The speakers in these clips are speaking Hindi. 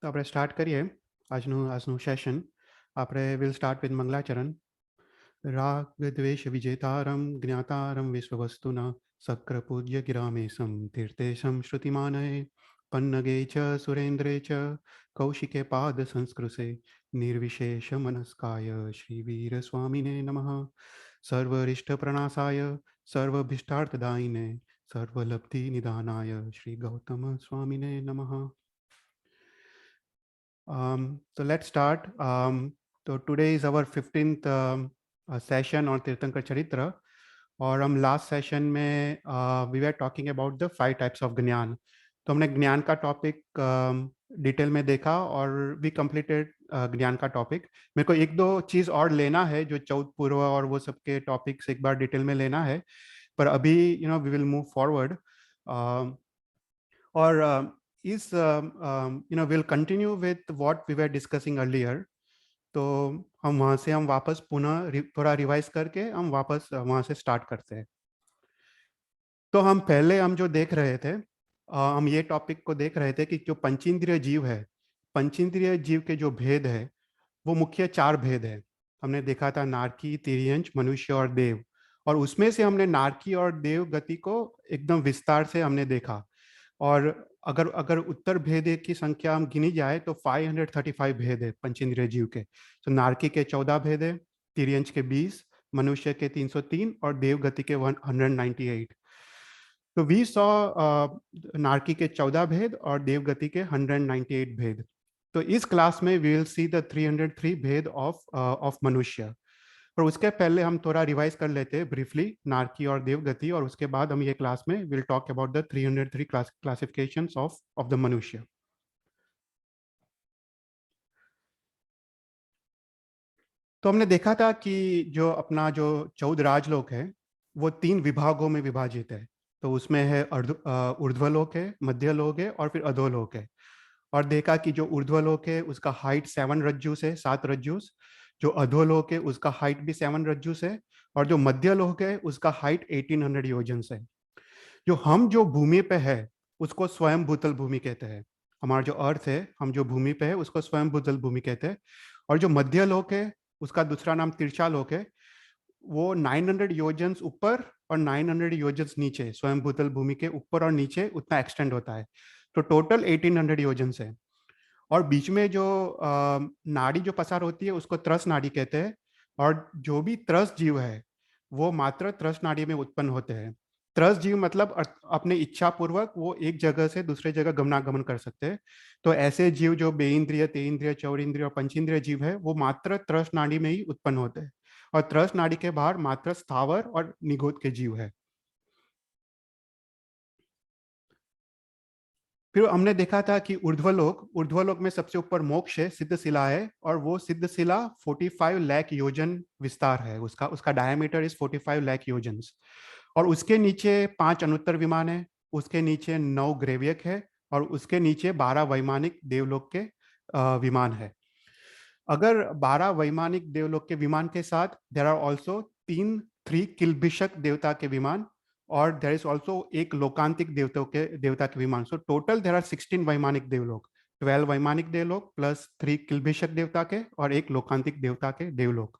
તો આપણે સ્ટાર્ટ કરીએ આજનું સેશન. આપણે વિલ સ્ટાર્ટ વિથ મંગલાચરણ. રાગ દ્વેષ વિજેતારમ જ્ઞાતારમ વિશ્વવસ્તુના શક્ર પૂજ્ય गिरामेशं तीर्थेशं श्रुतिमानये पन्नगे च सुरेन्द्रे च कौशिके पाद संस्कृते निर्विशेष मनस्काय श्रीवीरस्वामिने नमः. सर्वरिष्टप्रणासाय सर्वभीष्टार्थदायिने सर्वलब्धि निधानाय श्री गौतम स्वामिने नमः. So let's start. So today is our 15th session on तीर्थंकर चरित्र. और हम लास्ट सेशन में we were talking about the 5 types of ज्ञान. तो हमने ज्ञान का टॉपिक डिटेल में देखा और वी कंप्लीटेड ज्ञान का टॉपिक. मेरे को एक दो चीज़ और लेना है जो चौथ पूर्व और वो सबके टॉपिक्स एक बार डिटेल में लेना है, पर अभी वी विल मूव फॉरवर्ड. और is we'll continue with what we were discussing earlier. तो हम वहाँ से हम वापस पुनः थोड़ा रिवाइज करके हम वापस वहाँ से स्टार्ट करते हैं. तो हम पहले हम जो देख रहे थे, हम ये टॉपिक को देख रहे थे कि जो पंचेंद्रिय जीव है, पंचेंद्रिय जीव के जो भेद है वो मुख्य 4 भेद है. हमने देखा था नारकी, तिर्यंच, मनुष्य और देव. और उसमें से हमने नारकी और देव गति को एकदम विस्तार से हमने देखा. और अगर उत्तर भेद की संख्या हम गिनी जाए तो 535 भेद है पंचेंद्रिय जीव के. तो नारकी के 14 भेद है, तिर्यंच के 20, मनुष्य के 303 और देव गति के 198. तो वी सॉ नारकी के 14 भेद और देव गति के 198 भेद. तो इस क्लास में वी विल सी द 303 भेद ऑफ मनुष्य. पर उसके पहले हम थोड़ा रिवाइज कर लेते हैं ब्रीफली नारकी और देवगति, और उसके बाद हम ये क्लास में will talk about the 303 classifications of the मनुष्य. तो हमने देखा था कि जो अपना जो 14 राजलोक है वो 3 विभागों में विभाजित है. तो उसमें है ऊर्ध्वलोक है, मध्यलोक है और फिर अधोलोक है. और देखा कि जो ऊर्ध्वलोक है उसका हाइट 7 रज्जु से 7 रज्जु. जो अधोलोक है उसका हाइट भी 7 रज्जु है. और जो मध्यलोक है उसका हाइट 1800 योजन से. जो हम जो भूमि पे है उसको स्वयं भूतल भूमि कहते हैं. हमारा जो अर्थ है, हम जो भूमि पे है उसको स्वयं भूतल भूमि कहते हैं. और जो मध्यलोक है उसका दूसरा नाम तिरछालोक है. वो 900 योजन ऊपर और 900 योजन नीचे, स्वयं भूतल भूमि के ऊपर और नीचे उतना एक्सटेंड होता है. तो टोटल 1800 योजन है. और बीच में जो नाड़ी जो पसार होती है उसको त्रस नाड़ी कहते हैं. और जो भी त्रस जीव है वो मात्र त्रस नाड़ी में उत्पन्न होते हैं. त्रस जीव मतलब अपने इच्छा पूर्वक वो एक जगह से दूसरे जगह गमनागमन कर सकते हैं. तो ऐसे जीव जो बेइंद्रिय, तेइंद्रिय, चौरिंद्रिय और पंचेंद्रिय जीव है वो मात्र त्रस नाड़ी में ही उत्पन्न होते हैं. और त्रस नाड़ी के बाहर मात्र स्थावर और निगोद के जीव है. फिर हमने देखा था कि ऊर्ध्वलोक में सबसे ऊपर मोक्ष है, सिद्धशिला है. और वो सिद्धशिला 45 लाख योजन विस्तार है. उसका डायमीटर इज 45 लाख योजन. और उसके नीचे 5 अनुत्तर विमान है, उसके नीचे 9 ग्रेवियक है और उसके नीचे 12 वैमानिक देवलोक के विमान है. अगर 12 वैमानिक देवलोक के विमान के साथ देर आर ऑल्सो 3 किल्बिषक देवता के विमान और देर इज ऑल्सो एक लोकांतिक देवता के विमान. सो टोटल देर आर 16 वैमानिक देवलोक, 12 वैमानिक देवलोक प्लस 3 किल्बिषक देवता के और एक लोकांतिक देवता के देवलोक.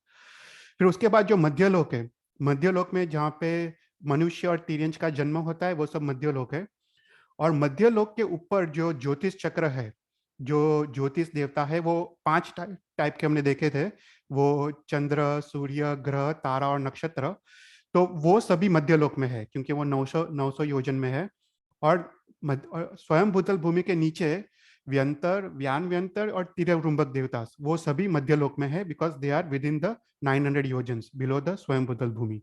फिर उसके बाद जो मध्यलोक है, मध्यलोक में जहाँ पे मनुष्य और तिर्यंच का जन्म होता है वो सब मध्यलोक है. और मध्यलोक के ऊपर जो ज्योतिष चक्र है, जो ज्योतिष देवता है, वो 5 टाइप के हमने देखे थे. वो चंद्र, सूर्य, ग्रह, तारा और नक्षत्र. तो वो सभी मध्यलोक में है क्योंकि वो 900 योजन में है. और स्वयं भूतल भूमि के नीचे व्यंतर, व्यान व्यंतर और तिरवृंबक देवता वो सभी मध्यलोक में है because they are within the 900 योजन बिलो द स्वयं भूतल भूमि.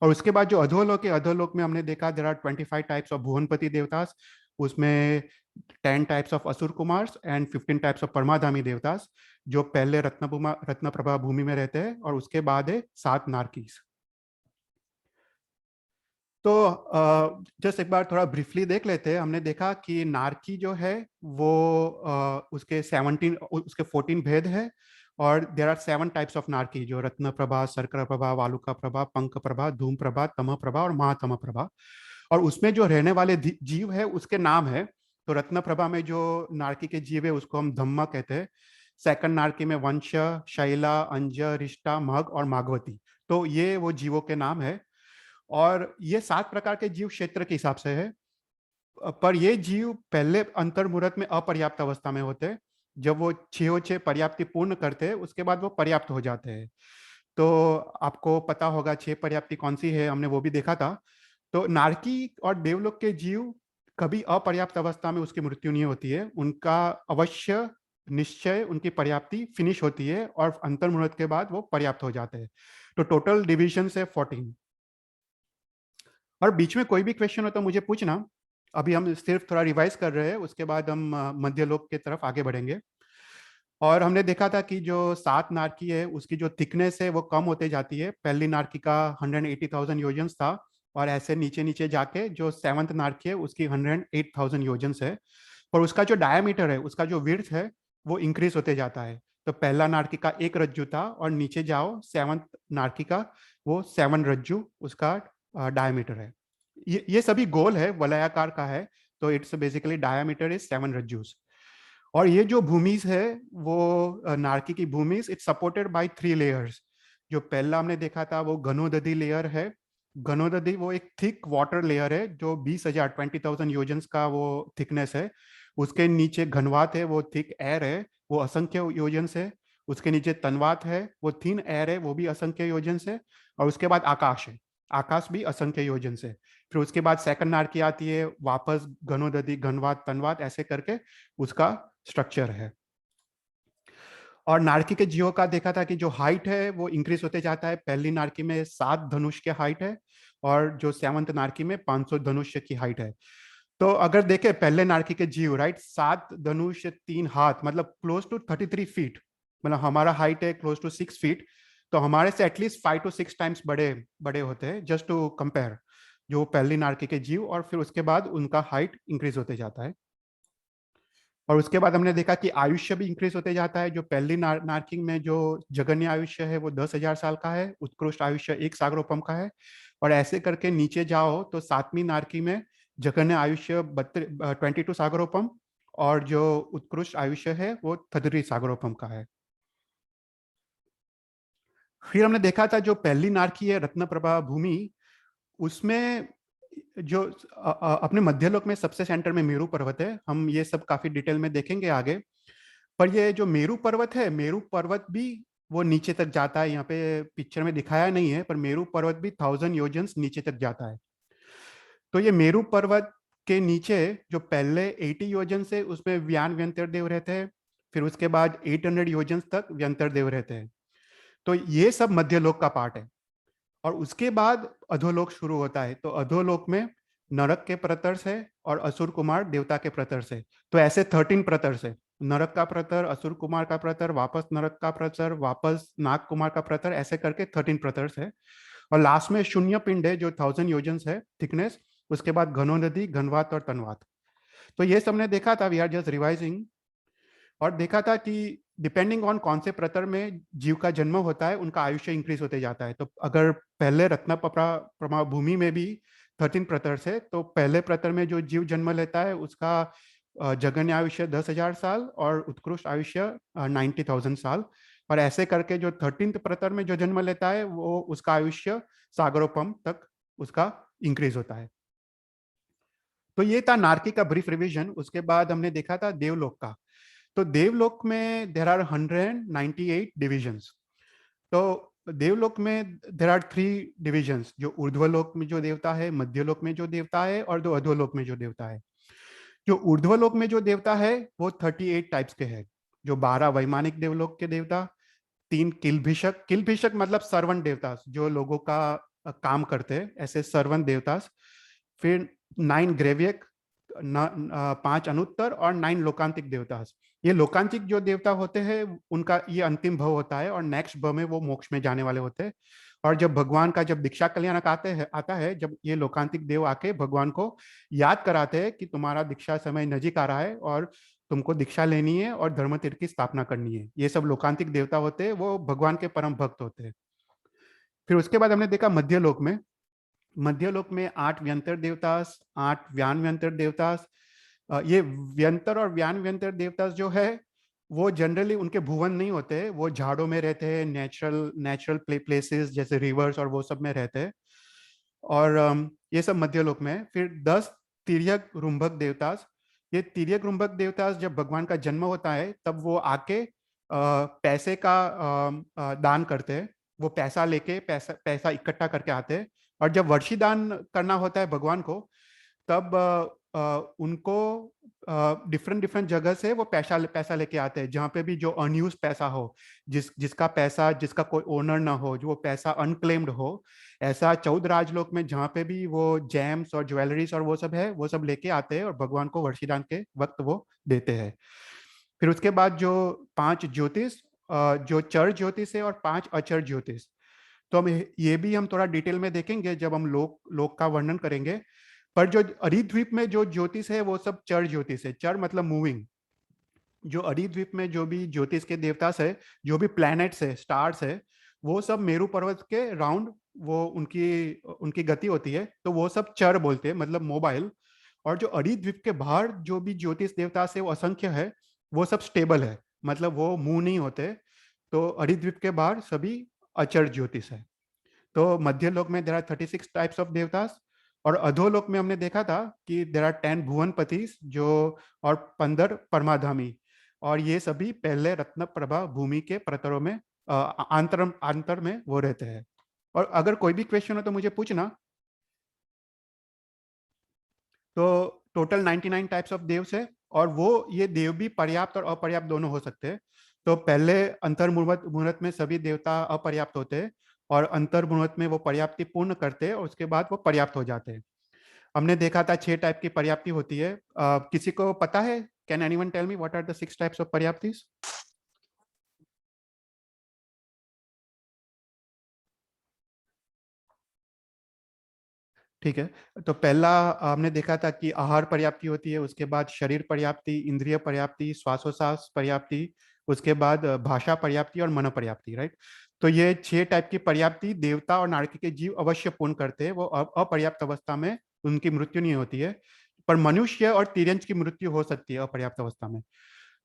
और उसके बाद जो अधोलोक है, अधोलोक में हमने देखा देर आर 25 टाइप्स ऑफ भुवनपति देवतास. उसमें 10 टाइप्स ऑफ असुर कुमार्स एंड 15 टाइप्स ऑफ परमाधामी देवतास जो पहले रत्न प्रभा भूमि में रहते हैं. और उसके बाद है 7 नारकीस. तो जस्ट एक बार थोड़ा ब्रीफली देख लेते हैं. हमने देखा कि नारकी जो है वो उसके 14 भेद है. और देर आर 7 टाइप्स ऑफ नारकी जो रत्न प्रभा, सर्कर प्रभा, वालुका प्रभा, पंख प्रभा, धूम प्रभा, तम प्रभा और महातम प्रभा. और उसमें जो रहने वाले जीव है उसके नाम है. तो रत्न प्रभा में जो नारकी के जीव है उसको हम धम्मा कहते हैं। सेकंड नारकी में वंश, शैला, अंज, रिष्टा, मग और मागवती। तो ये वो जीवों के नाम है। और ये 7 प्रकार के जीव क्षेत्र के हिसाब से है। पर ये जीव पहले अंतर्मुहूर्त में अपर्याप्त अवस्था में होते हैं। जब वो 6 पर्याप्ति पूर्ण करते हैं उसके बाद वो पर्याप्त हो जाते हैं। तो आपको पता होगा 6 पर्याप्ति कौन सी है, हमने वो भी देखा था। तो नारकी और देवलोक के जीव कभी अपर्याप्त अवस्था में उसकी मृत्यु नहीं होती है। उनका अवश्य निश्चय उनकी पर्याप्ति फिनिश होती है और अंतर्मुहूर्त के बाद वो पर्याप्त हो जाते हैं। तो टोटल डिविजन है 14। और बीच में कोई भी क्वेश्चन हो तो मुझे पूछना। अभी हम सिर्फ थोड़ा रिवाइज कर रहे हैं, उसके बाद हम मध्यलोक की तरफ आगे बढ़ेंगे। और हमने देखा था कि जो 7 नारकी है उसकी जो थिकनेस है वो कम होते जाती है। पहली नारकी का 180,000 योजन था, और ऐसे नीचे नीचे जाके जो 7th नारकी है उसकी 108,000 योजन है। और उसका जो डायमीटर है, उसका जो विड्थ है, वो इंक्रीज होते जाता है। तो पहला नारकी का 1 रज्जु था, और नीचे जाओ 7th नारकी का वो 7 रज्जु उसका डायमीटर है। ये सभी गोल है, वलयाकार का है। तो इट्स बेसिकली डायमीटर इज 7 रज्जूस। और ये जो भूमिज है वो नारकी की Bhumij, it's supported by 3 layers. जो पहला हमने देखा था वो घनोदधि लेयर है। घनोदधि वो एक थिक वाटर लेयर है जो 20,000 योजन्स का वो थिकनेस है। उसके नीचे घनवात है, वो थिक एयर है, वो असंख्य योजन्स है। उसके नीचे तनवात है, वो थिन एयर है, वो भी असंख्य योजन्स है। और उसके बाद आकाश है, आकाश भी असंख्य योजन से। फिर उसके बाद सेकंड नारकी आती है, वापस घनोदधि, घनवात, तनवात, ऐसे करके उसका स्ट्रक्चर है। और नारकी के जीवों का देखा था कि जो हाइट है वो इंक्रीज होते जाता है। पहली नारकी में 7 धनुष के हाइट है, और जो 7th नारकी में 500 धनुष की हाइट है। तो अगर देखें पहले नारकी के जीव, राइट, 7 धनुष 3 हाथ, मतलब क्लोज टू 33 फीट। मतलब हमारा हाइट है क्लोज टू 6 फीट। तो हमारे से एटलीस्ट 5 to 6 टाइम्स बड़े बड़े होते हैं, जस्ट टू कंपेयर जो पहली नारकी के जीव। और फिर उसके बाद उनका हाइट इंक्रीज होते जाता है। और उसके बाद हमने देखा कि आयुष्य भी इंक्रीज होते जाता है। जो पहली नारकिंग में जो जगन्य आयुष्य है वो 10,000 साल का है, उत्कृष्ट आयुष्य 1 सागरोपम का है। और ऐसे करके नीचे जाओ तो 7वीं नारकी में जगन्य आयुष्य 22 सागरोपम, और जो उत्कृष्ट आयुष्य है वो 33 सागरोपम का है। फिर हमने देखा था जो पहली नारकी है रत्न प्रभा भूमि, उसमें जो अपने मध्यलोक में सबसे सेंटर में मेरू पर्वत है। हम ये सब काफी डिटेल में देखेंगे आगे। पर ये जो मेरू पर्वत है, मेरू पर्वत भी वो नीचे तक जाता है। यहाँ पे पिक्चर में दिखाया नहीं है, पर मेरू पर्वत भी 1000 योजन नीचे तक जाता है। तो ये मेरू पर्वत के नीचे जो पहले 80 योजन से उसमें व्यान व्यंतर देव रहते हैं। फिर उसके बाद 800 योजन तक व्यंतर देव रहते हैं। तो ये सब मध्यलोक का पार्ट है। और उसके बाद अधोलोक शुरू होता है। तो अधोलोक में नरक के प्रतर्स है और असुर कुमार देवता के प्रतर्स है। तो ऐसे 13 प्रतर्स है। नरक का प्रतर, असुर कुमार का प्रतर, वापस नरक का प्रतर, वापस नाग कुमार का प्रतर, ऐसे करके 13 प्रतर्स है। और लास्ट में शून्य पिंड है जो 1000 योजन है थिकनेस। उसके बाद घनोदधि, घनवात और तनवात। तो ये सबने देखा था, वी आर जस्ट रिवाइजिंग। और देखा था कि डिपेंडिंग ऑन कौन से प्रतर में जीव का जन्म होता है उनका आयुष्य इंक्रीज होते जाता है। तो अगर पहले रत्न प्रभा भूमि में भी 13 प्रतर से, तो पहले प्रतर में जो जीव जन्म लेता है उसका जगन्य आयुष्य 10,000 साल और उत्कृष्ट आयुष्य 90,000 साल। और ऐसे करके जो 13th प्रतर में जो जन्म लेता है वो उसका आयुष्य सागरोपम तक उसका इंक्रीज होता है। तो ये था नारकी का ब्रीफ रिवीजन। उसके बाद हमने देखा था देवलोक का। तो देवलोक में देर आर 198 डिविजन्स। तो देवलोक में देर आर 3 डिविजन्स, जो ऊर्ध्वलोक में जो देवता है, मध्यलोक में जो देवता है, और जो अधोलोक में जो देवता है। जो ऊर्ध्वलोक में जो देवता है वो 38 टाइप्स के हैं। जो 12 वैमानिक देवलोक के देवता, 3 किलभिषक, किलभिषक मतलब सर्वंट देवता जो लोगों का काम करते हैं, ऐसे सर्वंट देवता। फिर 9 ग्रेवियक, 5 अनुत्तर और 9 लोकांतिक देवता। ये लोकांतिक जो देवता होते हैं उनका ये अंतिम भव होता है, और नेक्स्ट भव में वो मोक्ष में जाने वाले होते हैं। और जब भगवान का जब दीक्षा कल्याणक आता है, जब ये लोकांतिक देव आके भगवान को याद कराते हैं कि तुम्हारा दीक्षा समय नजीक आ रहा है और तुमको दीक्षा लेनी है और धर्म तीर्थ की स्थापना करनी है। ये सब लोकांतिक देवता होते हैं, वो भगवान के परम भक्त होते हैं। फिर उसके बाद हमने देखा मध्यलोक में। मध्यलोक में 8 व्यंतर देवतास, 8 व्यान व्यंतर देवतास, ये व्यंतर और व्यान व्यंतर देवता जो है वो जनरली उनके भुवन नहीं होते, वो झाड़ों में रहते हैं, नेचुरल नेचुरल प्लेसेस जैसे रिवर्स और वो सब में रहते हैं। और ये सब मध्यलोक में है। फिर 10 तिर्यक रुंभक देवतास। ये तिर्यक रुंभक देवतास जब भगवान का जन्म होता है तब वो आके पैसे का दान करते हैं। वो पैसा लेके पैसा पैसा इकट्ठा करके आते हैं। और जब वर्षी दान करना होता है भगवान को तब उनको डिफरेंट डिफरेंट जगह से वो पैसा पैसा लेके आते हैं, जहाँ पे भी जो अनयूज पैसा हो, जिसका पैसा जिसका कोई ओनर ना हो, जो वो पैसा अनक्लेम्ड हो, ऐसा 14 राजलोक में जहाँ पे भी वो जेम्स और ज्वेलरीज और वो सब है वो सब लेके आते हैं और भगवान को वर्षीदान के वक्त वो देते हैं। फिर उसके बाद जो 5 ज्योतिष, जो चर ज्योतिष है और 5 अचर ज्योतिष, तो हम ये भी हम थोड़ा डिटेल में देखेंगे जब हम लोक लोक का वर्णन करेंगे। पर जो अरिद्वीप में जो ज्योतिष है वो सब चर ज्योतिष है। चर मतलब मूविंग। जो अरिद्वीप में जो भी ज्योतिष के देवता है, जो भी प्लैनेट्स है, स्टार्स है, वो सब मेरू पर्वत के राउंड वो उनकी उनकी गति होती है, तो वो सब चर बोलते हैं, मतलब मोबाइल। और जो अरिद्वीप के बाहर जो भी ज्योतिष देवता है वो असंख्य है, वो सब स्टेबल है, मतलब वो मूव नहीं होते। तो अरिद्वीप के बाहर सभी अचर ज्योतिष है। तो मध्य लोक में देर आर 36 टाइप्स ऑफ देवतास। और अधोलोक में हमने देखा था कि देर आर 10 भुवनपतिस जो, और 15 परमाधामी। और ये सभी पहले रत्न प्रभा भूमि के प्रतरों में आंतर आंतर में वो रहते हैं। और अगर कोई भी क्वेश्चन हो तो मुझे पूछना। तो टोटल 99 टाइप्स ऑफ देव्स है, और वो ये देव भी पर्याप्त और अपर्याप्त दोनों हो सकते हैं। तो पहले अंतर्मुहूर्त मुहूर्त में सभी देवता अपर्याप्त होते हैं, और अंतर्मुहूर्त में वो पर्याप्ति पूर्ण करते हैं और उसके बाद वो पर्याप्त हो जाते हैं। हमने देखा था 6 टाइप की पर्याप्ति होती है। किसी को पता है? Can anyone tell me what are the 6 types of पर्याप्तिस? ठीक है। तो पहला हमने देखा था कि आहार पर्याप्ति होती है, उसके बाद शरीर पर्याप्ति, इंद्रिय पर्याप्ति, श्वासोश्वास पर्याप्ति, उसके बाद भाषा पर्याप्ति और मन पर्याप्ति, राइट। तो ये 6 टाइप की पर्याप्ति देवता और नारकी के जीव अवश्य पूर्ण करते हैं, वो अपर्याप्त अवस्था में उनकी मृत्यु नहीं होती है। पर मनुष्य और तिर्यंच की मृत्यु हो सकती है अपर्याप्त अवस्था में।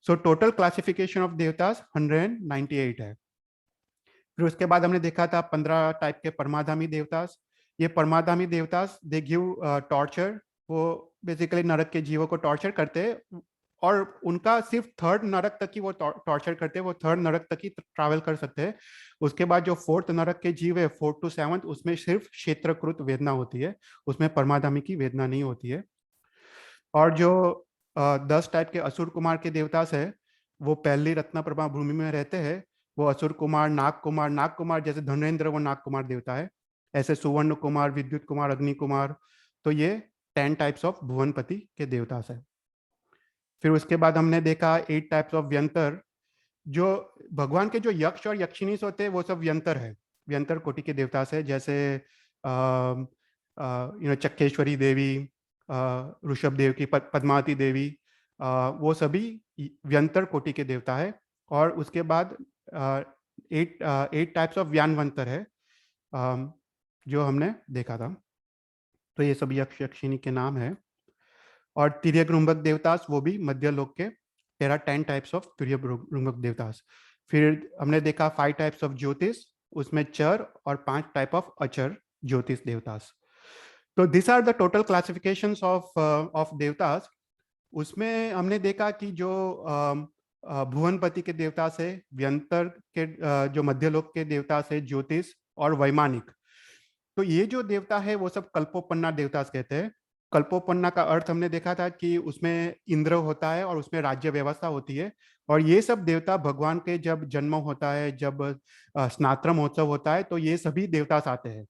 सो टोटल क्लासिफिकेशन ऑफ देवतास 198 है। फिर उसके बाद हमने देखा था 15 टाइप के परमाधामी देवतास। ये परमाधामी देवतास दे गिव टॉर्चर। वो बेसिकली नरक के जीवों को टॉर्चर करते हैं, और उनका सिर्फ थर्ड नरक तक ही वो टॉर्चर करते हैं, वो थर्ड नरक तक ही ट्रैवल कर सकते हैं। उसके बाद जो फोर्थ नरक के जीव है, 4th to 7th, उसमें सिर्फ क्षेत्रकृत वेदना होती है, उसमें परमाधामी की वेदना नहीं होती है। और जो 10 टाइप के असुर कुमार के देवता है, वो पहली रत्न प्रभा भूमि में रहते हैं। वो असुर कुमार, नाग कुमार जैसे धनेन्द्र वो नाग कुमार देवता है, ऐसे सुवर्ण कुमार, विद्युत कुमार, अग्नि कुमार। तो ये 10 टाइप्स ऑफ भुवनपति के देवता है। फिर उसके बाद हमने देखा 8 टाइप्स ऑफ व्यंतर। जो भगवान के जो यक्ष और यक्षिणी होते हैं वो सब व्यंतर है, व्यंतर कोटि के देवता से, जैसे चक्केश्वरी देवी, ऋषभ देव की पद्मावती देवी, वो सभी व्यंतर कोटि के देवता है। और उसके बाद 8 टाइप्स ऑफ व्यानवंतर है, जो हमने देखा था। तो ये सब यक्ष यक्षिणी के नाम है। और तिर्यक देवतास वो भी मध्य लोक के, देयर आर 10 टाइप्स ऑफ तिर्यक देवतास। फिर हमने देखा 5 टाइप्स ऑफ ज्योतिष, उसमें चर और 5 टाइप ऑफ अचर ज्योतिष देवतास। तो this are the total classifications of देवतास। उसमें हमने देखा कि जो भुवनपति के देवता से, व्यंतर के जो मध्यलोक के देवता से, ज्योतिष और वैमानिक, तो ये जो देवता है वो सब कल्पोपन्ना देवता कहते हैं। कल्पोपन्ना का अर्थ हमने देखा था कि उसमें इंद्र होता है और उसमें राज्य व्यवस्था होती है। और ये सब देवता भगवान के जब जन्म होता है, जब स्नात्र महोत्सव होता है, तो ये सभी देवता आते हैं।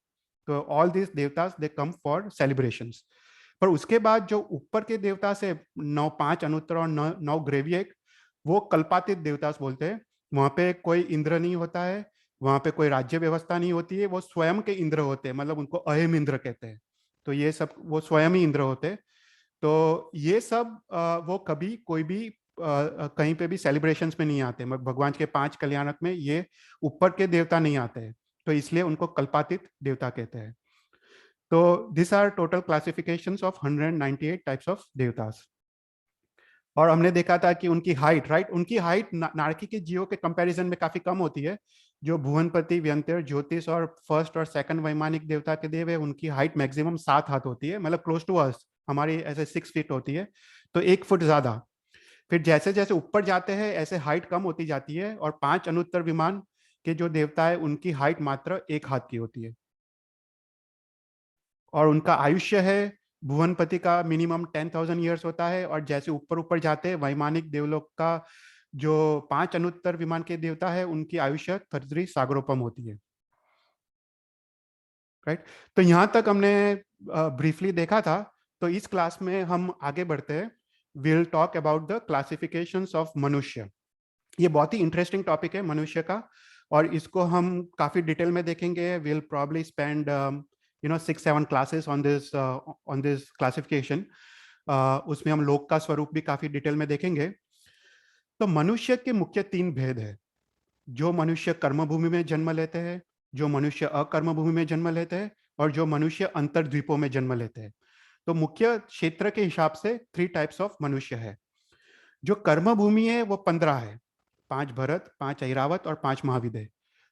तो all this देवतास they come for celebrations. पर उसके बाद जो ऊपर के देवता से 5 अनुत्तर और 9 ग्रेवियक, वो कल्पातीत देवतास बोलते हैं। वहां पे कोई इंद्र नहीं होता है, वहां पे कोई राज्य व्यवस्था नहीं होती है, वो स्वयं के इंद्र होते हैं, मतलब उनको अहिम इंद्र कहते हैं। तो ये सब वो स्वयं ही इंद्र होते हैं। तो ये सब वो कभी कोई भी कहीं पे भी सेलिब्रेशंस में नहीं आते, भगवान के 5 कल्याणक में ये ऊपर के देवता नहीं आते हैं, तो इसलिए उनको कल्पातीत देवता कहते हैं। तो this are total classifications of 198 types of देवतास। और हमने देखा था कि उनकी हाइट, राइट, उनकी हाइट नारकी के जीवों के कंपैरिजन में काफी कम होती है। जो भुवनपति, व्यंतर, ज्योतिष और फर्स्ट और सेकंड वैमानिक देवता के देव है, उनकी हाइट मैक्सिमम 7 हाथ होती है, मतलब क्लोज टू अर्थ, हमारी ऐसे 6 फीट होती है, तो 1 फुट ज्यादा। फिर जैसे जैसे ऊपर जाते हैं ऐसे हाइट कम होती जाती है, और 5 अनुत्तर विमान के जो देवता है उनकी हाइट मात्र 1 हाथ की होती है। और उनका आयुष्य है, भुवनपति का मिनिमम 10,000 ईयर्स होता है, और जैसे ऊपर ऊपर जाते हैं वैमानिक देवलोक का जो 5 अनुत्तर विमान के देवता है उनकी आयुष्य 33 सागरोपम होती है। राइट, तो यहां तक हमने ब्रीफली देखा था। तो इस क्लास में हम आगे बढ़ते हैं, will talk about the classifications of मनुष्य। ये बहुत ही इंटरेस्टिंग टॉपिक है मनुष्य का, और इसको हम काफी डिटेल में देखेंगे। Will probably spend 6-7 classes on this classification. उसमें हम लोक का स्वरूप भी काफी डिटेल में देखेंगे। तो मनुष्य के मुख्य 3 भेद है। जो मनुष्य कर्मभूमि में जन्म लेते हैं, जो मनुष्य अकर्म भूमि में जन्म लेते हैं, और जो मनुष्य अंतर्द्वीपों में जन्म लेते हैं। तो मुख्य क्षेत्र के हिसाब से 3 टाइप्स ऑफ मनुष्य है। जो कर्म भूमि है वो 15 है, 5 भरत, 5 ऐरावत और 5 महाविदय।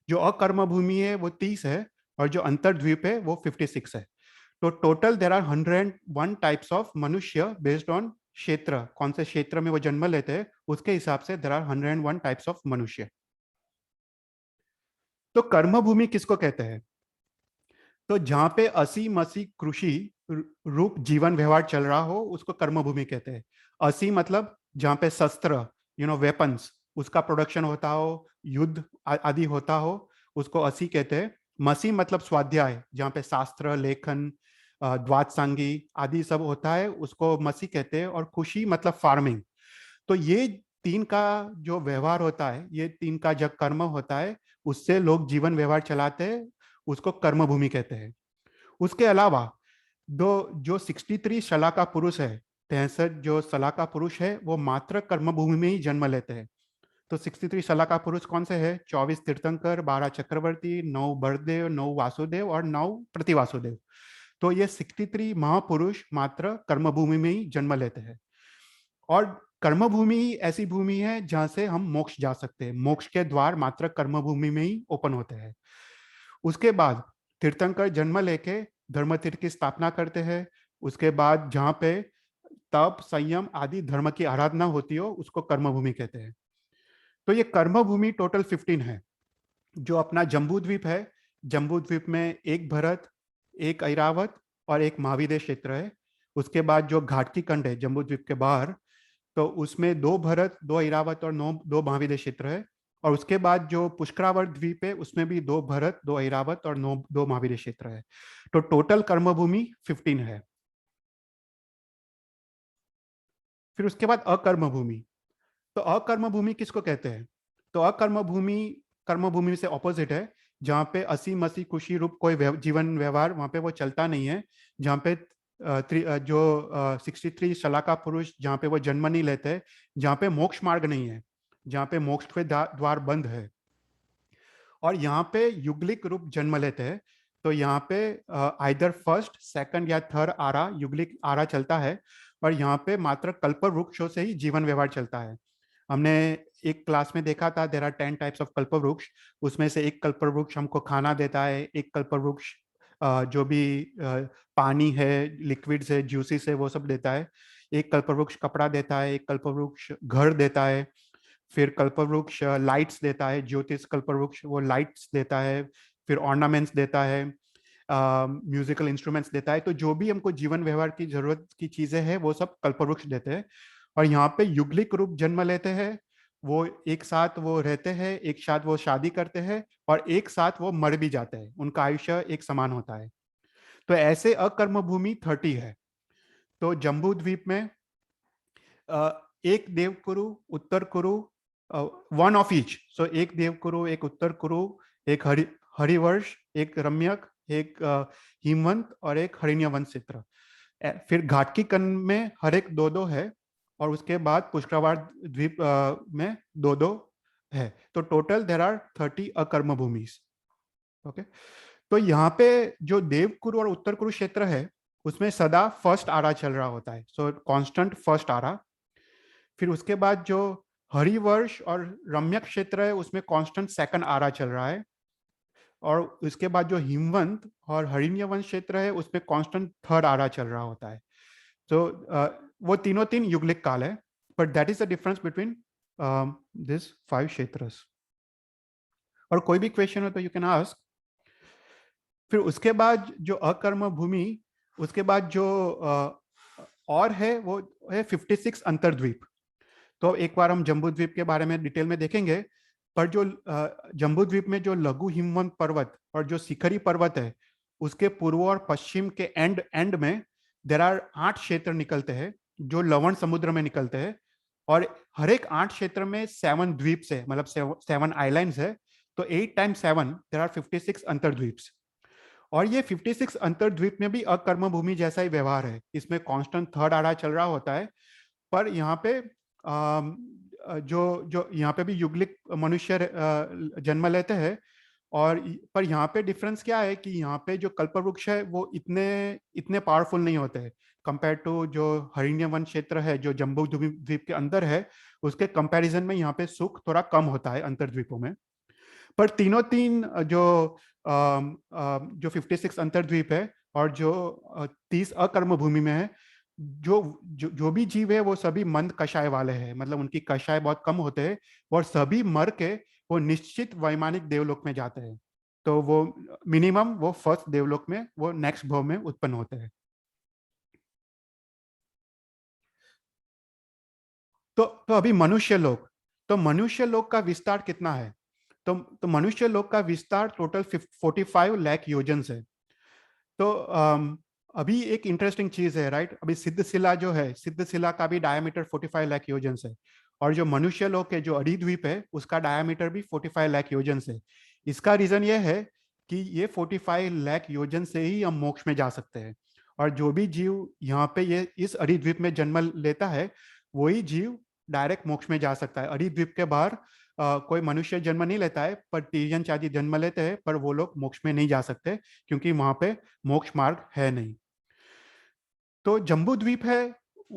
जो अकर्म भूमि है वो 30 है, और जो अंतर्द्वीप है वो 56 है। तो total there are 101 types of मनुष्य बेस्ड ऑन क्षेत्र, कौन से क्षेत्र में वो जन्म लेते हैं उसके हिसाब से देर आर 101 टाइप्स ऑफ मनुष्य। तो कर्म भूमि किसको कहते हैं? तो जहां पे असी मसी कृषि रूप जीवन व्यवहार चल रहा हो उसको कर्म भूमि कहते हैं। असी मतलब जहां पे शस्त्र, वेपन्स, उसका प्रोडक्शन होता हो, युद्ध आदि होता हो, उसको असी कहते हैं। मसी मतलब स्वाध्याय, जहाँ पे शास्त्र लेखन, द्वादशांगी आदि सब होता है, उसको मसी कहते हैं। और खुशी मतलब फार्मिंग। तो ये 3 का जो व्यवहार होता है, ये 3 का जब कर्म होता है उससे लोग जीवन व्यवहार चलाते हैं, उसको कर्म भूमि कहते हैं। उसके अलावा दो जो 63 शला का पुरुष है, 63 जो शला का पुरुष है वो मात्र कर्म भूमि में ही जन्म लेते हैं। तो 63 शला का पुरुष कौन से है? 24 तीर्थंकर, 12 चक्रवर्ती, 9 बड़देव, 9 वासुदेव और 9 प्रतिवासुदेव। तो ये 63 महापुरुष मात्र कर्म भूमि में ही जन्म लेते हैं। और कर्म भूमि ही ऐसी भूमि है जहां से हम मोक्ष जा सकते हैं। मोक्ष के द्वार मात्र कर्म भूमि में ही ओपन होते हैं। उसके बाद तीर्थंकर जन्म लेके धर्म तीर्थ की स्थापना करते हैं। उसके बाद जहाँ पे तप, संयम आदि धर्म की आराधना होती हो उसको कर्म भूमि कहते हैं। तो ये कर्म भूमि टोटल 15 है। जो अपना जम्बू द्वीप है, जम्बू द्वीप में एक भरत, एक ऐरावत और एक महाविद्य क्षेत्र है। उसके बाद जो घाटकी खंड है जम्बू द्वीप के बाहर, तो उसमें 2 भरत, 2 ऐरावत और 2 महाविद्य क्षेत्र है। और उसके बाद जो पुष्करावर्त द्वीप है उसमें भी 2 भरत, 2 ऐरावत और 2 महाविद्य क्षेत्र है। तो टोटल कर्मभूमि 15 है। फिर उसके बाद अकर्म भूमि। तो अकर्म भूमि किसको कहते हैं? तो अकर्म भूमि कर्म भूमि से ऑपोजिट है। जहाँ पे असी मसी खुशी रूप कोई जीवन व्यवहार वहां पे वो चलता नहीं है। जहाँ पे जो 63 शला का पुरुष जहाँ पे वो जन्म नहीं लेते, जहाँ पे मोक्ष मार्ग नहीं है, जहाँ पे मोक्ष के द्वार बंद है, और यहाँ पे युगलिक रूप जन्म लेते हैं। तो यहाँ पे आइदर फर्स्ट, सेकंड या थर्ड आरा, युगलिक आरा चलता है। और यहाँ पे मात्र कल्प वृक्षों से ही जीवन व्यवहार चलता है। हमने एक क्लास में देखा था देर आर 10 टाइप्स ऑफ कल्प वृक्ष। उसमें से एक कल्प वृक्ष हमको खाना देता है, एक कल्प वृक्ष जो भी पानी है, लिक्विड्स है, जूसिस है, वो सब देता है। एक कल्प वृक्ष कपड़ा देता है, एक कल्प वृक्ष घर देता है। फिर कल्पवृक्ष लाइट्स देता है, ज्योतिष कल्पवृक्ष वो लाइट्स देता है। फिर ऑर्नामेंट्स देता है, म्यूजिकल इंस्ट्रूमेंट्स देता है। तो जो भी हमको जीवन व्यवहार की जरूरत की चीजें हैं वो सब कल्पवृक्ष देते हैं। और यहाँ पे युगलिक रूप जन्म लेते हैं। वो एक साथ वो रहते हैं, एक साथ वो शादी करते हैं, और एक साथ वो मर भी जाते हैं, उनका आयुष्य एक समान होता है। तो ऐसे अकर्म भूमि 30 है। तो जम्बू द्वीप में एक देव कुरु, उत्तर कुरु, वन ऑफ ईच। सो एक देव कुरु, एक उत्तर कुरु, एक हरिवर्ष, एक रम्यक, एक हिमवंत और एक हरिण्य वंश चित्र। फिर घाटकी कन में हर एक 2-2 है। और उसके बाद पुष्करावार द्वीप में 2-2 है। तो टोटल देर आर 30 अकर्म भूमि। ओके, तो यहाँ पे जो देवकुरु और उत्तर कुरु क्षेत्र है उसमें सदा फर्स्ट आरा चल रहा होता है। सो कांस्टेंट फर्स्ट आरा। फिर उसके बाद जो हरिवर्ष और रम्यक क्षेत्र है उसमें कांस्टेंट सेकंड आरा चल रहा है, और उसके बाद जो हिमवंत और हरिण्यवंश क्षेत्र है उसमें कांस्टेंट थर्ड आरा चल रहा होता है। तो वो तीनों तीन युगलिक काल है, but that is the difference between this 5 क्षेत्रस। और कोई भी क्वेश्चन हो तो यू कैन आस्क। फिर उसके बाद जो अकर्म भूमि, उसके बाद जो और है वो है 56 अंतर्द्वीप। तो एक बार हम जम्बू द्वीप के बारे में डिटेल में देखेंगे, पर जो जम्बू द्वीप में जो लघु हिमवंत पर्वत और जो शिखरी पर्वत है उसके पूर्व और पश्चिम के एंड एंड में देर आर 8 क्षेत्र निकलते हैं जो लवण समुद्र में निकलते हैं, और हर एक 8 क्षेत्र में 7 द्वीप है, मतलब 7 आइलैंड्स है। तो 8 टाइम्स 7 देर आर 56 अंतर्द्वीप्स। और ये 56 अंतर्द्वीप में भी अकर्म भूमि जैसा ही व्यवहार है, इसमें कांस्टेंट थर्ड आरा चल रहा होता है। पर यहाँ पे जो जो यहाँ पे भी युगलिक मनुष्य जन्म लेते हैं। और पर यहाँ पे डिफरेंस क्या है कि यहाँ पे जो कल्पवृक्ष है वो इतने इतने पावरफुल नहीं होते हैं कंपेयर टू जो हरिण्य वन क्षेत्र है जो जम्बू द्वीप के अंदर है, उसके कंपैरिजन में यहाँ पे सुख थोड़ा कम होता है अंतर्द्वीपों में। पर तीनों तीन जो 56 अंतर्द्वीप है और जो 30 अकर्म भूमि में है, जो भी जीव है वो सभी मंद कषाय वाले हैं, मतलब उनकी कषाय बहुत कम होते हैं, और सभी मर के वो निश्चित वैमानिक देवलोक में जाते हैं। तो वो मिनिमम वो फर्स्ट देवलोक में वो नेक्स्ट भाव में उत्पन्न होते हैं। तो अभी मनुष्य लोक, तो मनुष्य लोक का विस्तार कितना है? तो मनुष्य लोक का विस्तार टोटल 45 लाख योजन है। तो अभी एक इंटरेस्टिंग चीज है, राइट? अभी सिद्धशिला जो है, सिद्धशिला का भी डायमीटर 45 लाख योजन है, और जो मनुष्य लोक है जो अरिद्वीप है उसका डायमीटर भी 45 लाख योजन है। इसका रीजन ये है कि ये 45 लाख योजन से ही हम मोक्ष में जा सकते हैं, और जो भी जीव यहाँ पे ये इस अरिद्वीप में जन्म लेता है वही जीव डायरेक्ट मोक्ष में जा सकता है। अरिद्वीप के बाहर कोई मनुष्य जन्म नहीं लेता है, पर तीर्यन चादी जन्म लेते हैं, पर वो लोग मोक्ष में नहीं जा सकते क्योंकि वहां पे मोक्ष मार्ग है नहीं। तो जम्बू द्वीप है,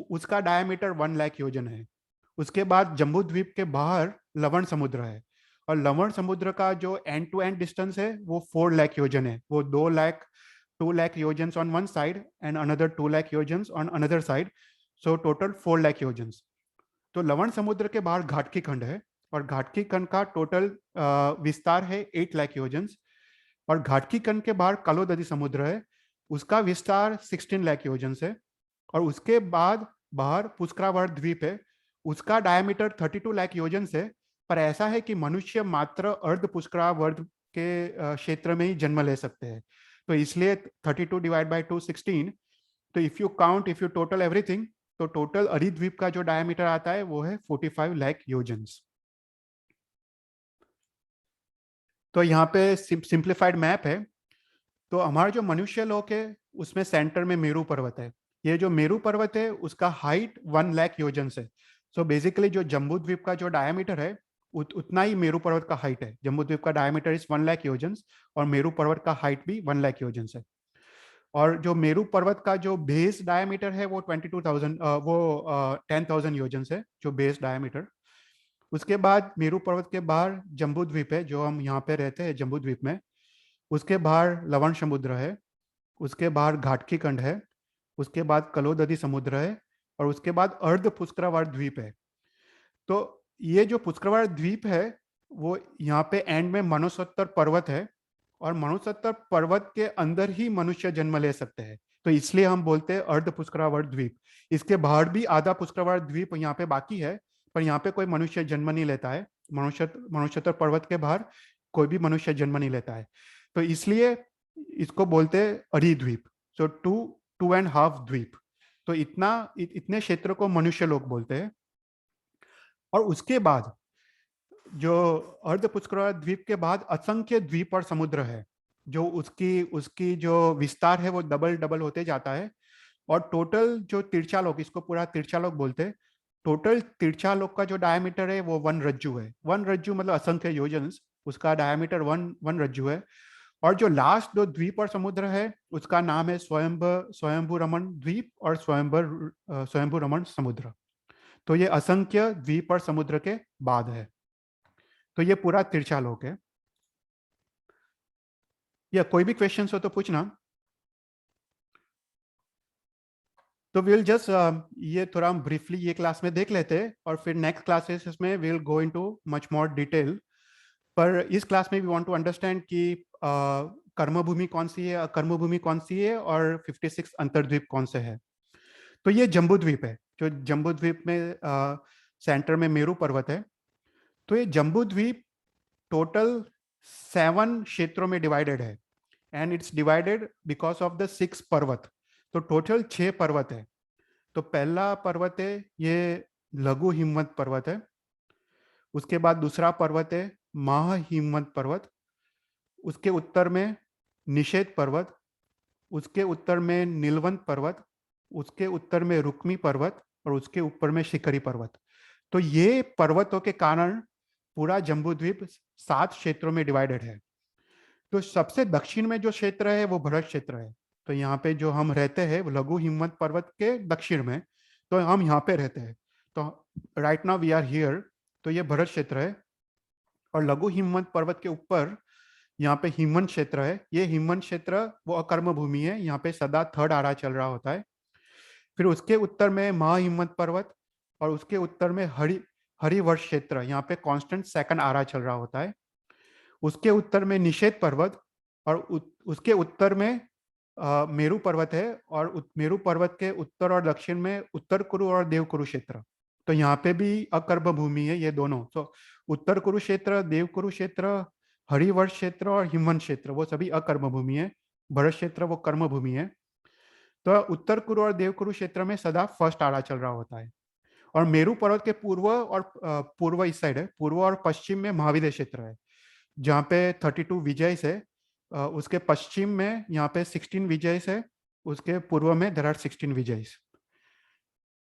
उसका डायमीटर 1 लाख योजन है। उसके बाद जम्बू द्वीप के बाहर लवण समुद्र है, और लवण समुद्र का जो एंड टू एंड डिस्टेंस है वो 4 लाख योजन है। वो 2 लाख योजन on one side and another 2 lakh योजन on another side, so total 4 lakh योजन। तो लवण समुद्र के बाहर घाटकी खंड है, और घाटकी खंड का टोटल विस्तार है 8 लाख योजन। और घाटकी खंड के बाहर कलोदधी समुद्र है, उसका विस्तार 16 लाख योजन है। और उसके बाद बाहर पुष्करावर्त द्वीप है, उसका डायमीटर 32 लाख योजन से। पर ऐसा है कि मनुष्य मात्र अर्ध पुष्करावर्त के क्षेत्र में ही जन्म ले सकते हैं, तो इसलिए 32 डिवाइड बाई 2 16। तो इफ यू टोटल एवरीथिंग, तो टोटल अरिद्वीप का जो डायमीटर आता है वो है 45 लाख योजन। तो यहाँ पे सिंप्लीफाइड मैप है। तो हमारा जो मनुष्य लोक है उसमें सेंटर में मेरू पर्वत है। ये जो मेरू पर्वत है उसका हाइट 1 लाख योजन से। सो बेसिकली जो जम्बू द्वीप का जो डायमीटर है उतना ही मेरू पर्वत का हाइट है। जम्बू द्वीप का डायमीटर इज 1 लाख योजन, और मेरू पर्वत का हाइट भी 1 लाख योजन है। और जो मेरू पर्वत का जो बेस डायमीटर है वो 22,000 वो 10,000 योजन है, जो बेस डायमीटर। उसके बाद मेरू पर्वत के बाहर जम्बू द्वीप है, जो हम यहाँ पे रहते हैं जम्बू द्वीप में। उसके बाहर लवण समुद्र है, उसके बाहर घाटकी खंड है, उसके बाद कलोदधी समुद्र है, और उसके बाद अर्ध पुष्करावार द्वीप है। तो ये जो पुष्करावार द्वीप है वो यहाँ पे एंड में मनोसत्तर पर्वत है, और मनोसत्तर पर्वत के अंदर ही मनुष्य जन्म ले सकते हैं, तो इसलिए हम बोलते हैं अर्ध पुष्करावार द्वीप। इसके बाहर भी आधा पुष्करावार द्वीप यहाँ पे बाकी है, पर यहाँ पे कोई मनुष्य जन्म नहीं लेता है। मनोसत्तर पर्वत के बाहर कोई भी मनुष्य जन्म नहीं लेता है, तो इसलिए इसको बोलते हैं अरिद्वीप। सो 2.5 द्वीप। तो इतने क्षेत्र को मनुष्य लोग बोलते हैं। और उसके बाद जो अर्ध पुष्करावार द्वीप के बाद असंख्य द्वीप और समुद्र है, जो उसकी उसकी जो विस्तार है वो डबल डबल होते जाता है। और टोटल जो तिरछालोक, इसको पूरा तिरछालोक बोलते हैं। टोटल तिरछालोक का जो डायमीटर है वो 1 रज्जु है। 1 रज्जु मतलब असंख्य योजन, उसका डायमीटर 1 रज्जु है। और जो लास्ट दो द्वीप और समुद्र है उसका नाम है स्वयंभू रमन द्वीप और स्वयंभू रमन समुद्र। तो ये असंख्य द्वीप और समुद्र के बाद है। तो ये पूरा तिरछा लोक है। या कोई भी क्वेश्चन हो तो पूछना। तो विल जस्ट ये थोड़ा हम ब्रीफली ये क्लास में देख लेते हैं और फिर नेक्स्ट क्लासेस में will go into much more detail. पर इस क्लास में वी वांट टू अंडरस्टैंड कि कर्मभूमि कौन सी है, अकर्मभूमि कौन सी है, और 56 अंतर्द्वीप कौन से है। तो ये जम्बू द्वीप है, जो जम्बू द्वीप में सेंटर में मेरू पर्वत है। तो ये जम्बू द्वीप टोटल 7 क्षेत्रों में डिवाइडेड है, and it's divided because of the 6 पर्वत। तो टोटल 6 पर्वत है। तो पहला पर्वत है ये लघु हिमवंत पर्वत है। उसके बाद दूसरा पर्वत है महाहिमवंत पर्वत। उसके उत्तर में निषेध पर्वत। उसके उत्तर में नीलवंत पर्वत। उसके उत्तर में रुक्मी पर्वत, और उसके ऊपर में शिखरी पर्वत। तो ये पर्वतों के कारण पूरा जम्बूद्वीप 7 क्षेत्रों में डिवाइडेड है। तो सबसे दक्षिण में जो क्षेत्र है वो भरत क्षेत्र है। तो यहाँ पे जो हम रहते हैं वो लघु हिमवंत पर्वत के दक्षिण में, तो हम यहाँ पे रहते हैं। तो right now we are here. तो ये भरत क्षेत्र है। और लघु हिमवंत पर्वत के ऊपर यहाँ पे हिमवंत क्षेत्र है। ये हिमवंत क्षेत्र वो अकर्म भूमि है, यहाँ पे सदा थर्ड आरा चल रहा होता है। फिर उसके उत्तर में महाहिमवंत पर्वत, और उसके उत्तर में हरिवर्ष क्षेत्र, यहाँ पे कांस्टेंट सेकंड आरा चल रहा होता है। उसके उत्तर में निषेध पर्वत, और उसके उत्तर में मेरू पर्वत है, और मेरू पर्वत के उत्तर और दक्षिण में उत्तर कुरु और देवकुरु क्षेत्र। तो यहाँ पे भी अकर्म भूमि है ये दोनों। तो उत्तर कुरु क्षेत्र, देवकुरु क्षेत्र, हरिवर्ष क्षेत्र और हिमवंत क्षेत्र वो सभी अकर्म भूमि है। भरत क्षेत्र वो कर्म भूमि है। तो उत्तर कुरु और देवकुरु क्षेत्र में सदा फर्स्ट आरा चल रहा होता है। और मेरू पर्वत के पूर्व और पूर्व इस साइड है, पूर्व और पश्चिम में महाविद्य क्षेत्र है, जहाँ पे 32 विजयस है। उसके पश्चिम में यहाँ पे 16 विजयस है। उसके पूर्व में देयर आर 16 विजयस।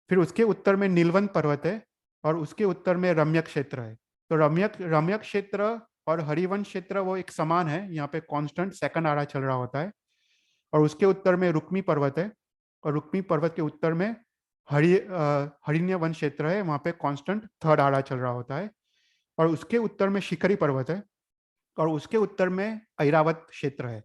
फिर उसके उत्तर में नीलवंत पर्वत है, और उसके उत्तर में रम्यक क्षेत्र है। तो रम्यक रम्यक क्षेत्र और हरिवंश क्षेत्र वो एक समान है, यहाँ पे कांस्टेंट सेकंड आरा चल रहा होता है। और उसके उत्तर में रुक्मी पर्वत है, और रुक्मी पर्वत के उत्तर में हरिण्य वन क्षेत्र है, वहाँ पे कांस्टेंट थर्ड आरा चल रहा होता है। और उसके उत्तर में शिखरी पर्वत है, और उसके उत्तर में ऐरावत क्षेत्र है।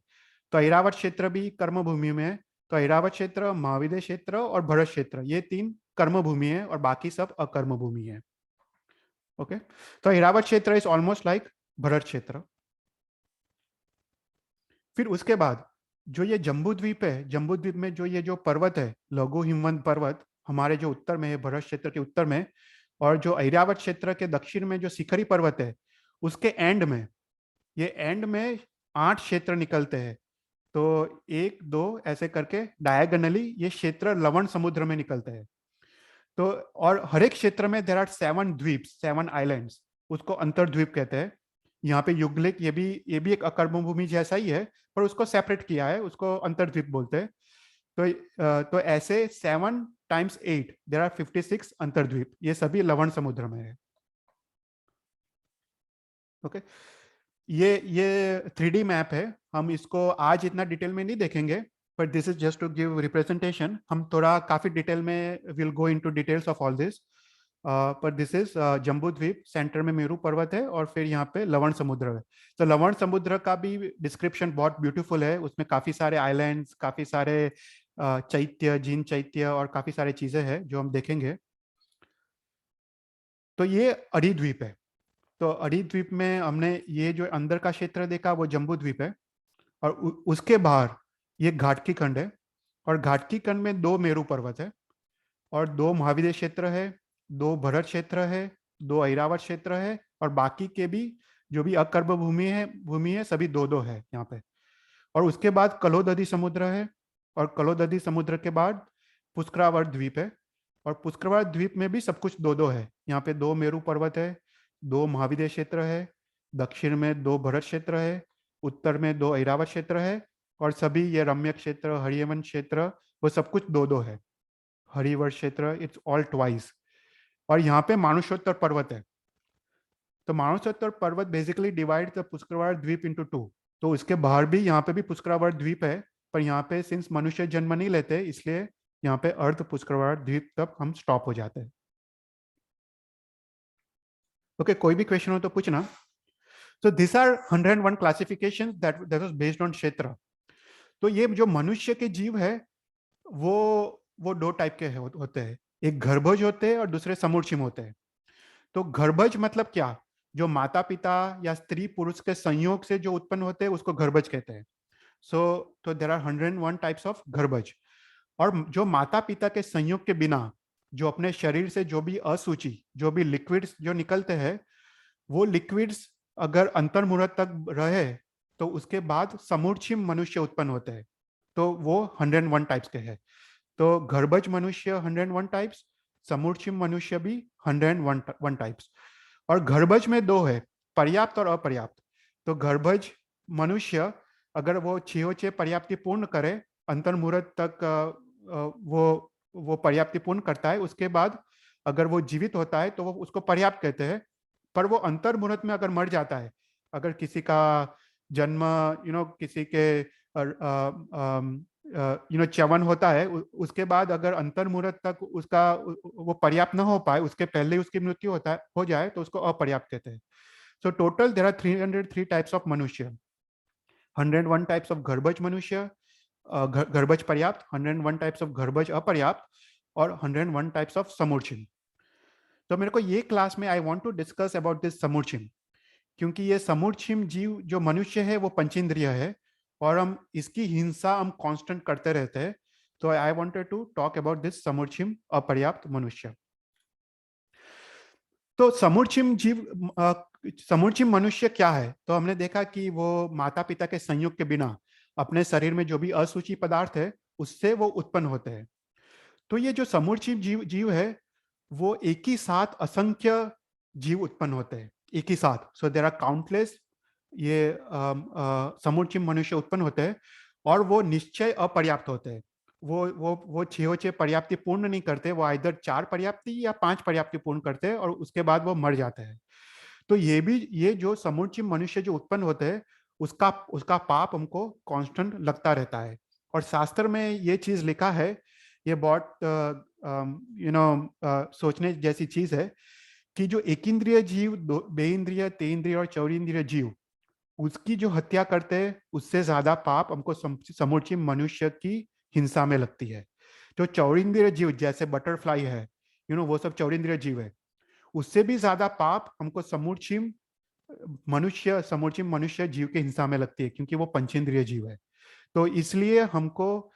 तो ऐरावत क्षेत्र भी कर्म भूमि में है। तो ऐरावत क्षेत्र, महाविद्य क्षेत्र और भरत क्षेत्र ये 3 कर्म भूमि है, और बाकी सब अकर्म भूमि है। ओके। तो ऐरावत क्षेत्र इज ऑलमोस्ट लाइक भरत क्षेत्र। फिर उसके बाद जो ये जम्बू द्वीप है, जम्बू द्वीप में जो ये जो पर्वत है लघु हिमवंत पर्वत, हमारे जो उत्तर में है भरत क्षेत्र के उत्तर में, और जो ऐरावत क्षेत्र के दक्षिण में जो शिखरी पर्वत है, उसके एंड में, ये एंड में 8 क्षेत्र निकलते हैं। तो 1 2 ऐसे करके डायगोनली ये क्षेत्र लवण समुद्र में निकलते हैं। तो और हर एक क्षेत्र में देर आर 7 द्वीप, 7 आइलैंड्स, उसको अंतर्द्वीप कहते हैं। यहाँ पे युगलिक ये भी एक अकर्म भूमि जैसा ही है, पर उसको सेपरेट किया है, उसको अंतर्द्वीप बोलते हैं। तो ऐसे 7 टाइम्स 8 देर आर 56 अंतर्द्वीप, ये सभी लवण समुद्र में है। ओके। ये 3D मैप है। हम इसको आज इतना डिटेल में नहीं देखेंगे, पर this is just to give representation. हम थोड़ा काफी डिटेल में will go into details of all this. पर this is Jambu Dvip, centre में मेरू पर्वत है, और फिर यहाँ पे लवण समुद्र है। तो लवण समुद्र का भी डिस्क्रिप्शन बहुत ब्यूटीफुल है, उसमें काफी सारे आइलैंड्स, काफी सारे चैत्य, जीन चैत्य और काफी सारी चीजें हैं जो हम देखेंगे। तो ये अड़ी द्वीप है। तो अड़ी द्वीप में हमने ये जो अंदर का क्षेत्र देखा वो जम्बू द्वीप है, और उसके बाहर ये घाटकी खंड है। और घाटकी खंड में 2 मेरू पर्वत है, और 2 महाविद्य क्षेत्र है, 2 भरत क्षेत्र है, 2 ऐरावत क्षेत्र है, और बाकी के भी जो भी अकर्म भूमि है सभी 2 है यहाँ पे। और उसके बाद कलोदधी समुद्र है, और कलोदधी समुद्र के बाद पुष्करावर्त द्वीप है। और पुष्करावर्त द्वीप में भी सब कुछ 2 है। यहाँ पे 2 मेरू पर्वत है, 2 महाविद्य क्षेत्र है, दक्षिण में 2 भरत क्षेत्र है, उत्तर में 2 ऐरावत क्षेत्र है, और सभी ये रम्य क्षेत्र, हरियवन क्षेत्र वो सब कुछ 2 है। हरिवर्ष क्षेत्र इट्स ऑल ट्वाइस। और यहाँ पे मानुषोत्तर पर्वत है। तो मानुषोत्तर पर्वत बेसिकली डिवाइड द पुष्करावर्त द्वीप इनटू 2। तो उसके बाहर भी यहाँ पे भी पुष्करावर्त द्वीप है, पर यहाँ पे सिंस मनुष्य जन्म नहीं लेते इसलिए यहाँ पे अर्ध पुष्करावर्त द्वीप तक हम स्टॉप हो जाते हैं। ओके, कोई भी क्वेश्चन हो तो पूछना। So these are 101 classifications that was based on क्षेत्र। तो ये जो मनुष्य के जीव है वो दो टाइप के होते हैं, एक गर्भज होते हैं और दूसरे समूढ़ होते हैं। तो गर्भज मतलब क्या? जो माता पिता या स्त्री पुरुष के संयोग से जो उत्पन्न होते हैं उसको गर्भज कहते हैं। तो देर आर 101 टाइप्स ऑफ गर्भज। और जो माता पिता के संयोग के बिना जो अपने शरीर से जो भी अशुचि, जो भी लिक्विड्स जो निकलते हैं, वो लिक्विड्स अगर अंतर्मुहूर्त तक रहे तो उसके बाद समूढ़ मनुष्य उत्पन्न होते हैं। तो वो 101 टाइप्स के हैं। तो गर्भज मनुष्य 101 टाइप्स, समूढ़ मनुष्य भी 101 टाइप्स। और गर्भज में दो है, पर्याप्त और अपर्याप्त। तो गर्भज मनुष्य अगर वो छह पर्याप्ति पूर्ण करे, अंतर्मुहूर्त तक वो पर्याप्ति पूर्ण करता है, उसके बाद अगर वो जीवित होता है तो वो उसको पर्याप्त कहते हैं। पर वो अंतर्मुहूर्त में अगर मर जाता है, अगर किसी का जन्म किसी के च्यवन होता है, उसके बाद अगर अंतर्मुहूर्त तक उसका वो पर्याप्त न हो पाए, उसके पहले उसकी मृत्यु हो जाए तो उसको अपर्याप्त कहते हैं। So total there are 303 types of मनुष्य, 101 टाइप्स ऑफ गर्भज मनुष्य, गर्भज पर्याप्त, 101 टाइप्स ऑफ गर्भज अपर्याप्त, और 101 टाइप्स ऑफ समूढ़। तो मेरे को ये क्लास में I want to discuss about this समूढ़, क्योंकि ये समूढ़ जीव जो मनुष्य है वो पंचेंद्रिय है और हम इसकी हिंसा हम कांस्टेंट करते रहते हैं। तो I wanted to talk about this समूढ़ अपर्याप्त मनुष्य। तो समूढ़ जीव समूढ़ मनुष्य क्या है? तो हमने देखा कि वो माता पिता के संयोग के बिना अपने शरीर में जो भी अशुचि पदार्थ है उससे वो उत्पन्न होते हैं। तो ये जो समूढ़ जीव है वो एक ही साथ असंख्य जीव उत्पन्न होते हैं, एक ही साथ। सो देर आर काउंटलेस ये समूढ़ मनुष्य उत्पन्न होते हैं, और वो निश्चय अपर्याप्त होते हैं। वो छह पर्याप्ति पूर्ण नहीं करते, वो इधर 4 पर्याप्ति या 5 पर्याप्ति पूर्ण करते हैं और उसके बाद वो मर जाते हैं। तो ये जो समूढ़ मनुष्य जो उत्पन्न होते हैं उसका उसका पाप हमको कांस्टेंट लगता रहता है। और शास्त्र में ये चीज लिखा है, ये बहुत सोचने जैसी चीज है कि जो एक इंद्रिय जीव, बेइंद्रिय, तेइंद्रिय और चौरिंद्रिय जीव, उसकी जो हत्या करते हैं उससे ज्यादा पाप हमको समूढ़ मनुष्य की हिंसा में लगती है। जो चौरिंद्रिय जीव जैसे बटरफ्लाई है, वो सब चौरिंद्रिय जीव है, उससे भी ज्यादा पाप हमको समूढ़ मनुष्य जीव के हिंसा में लगती है, क्योंकि वो पंचेंद्रिय जीव है। तो इसलिए हमको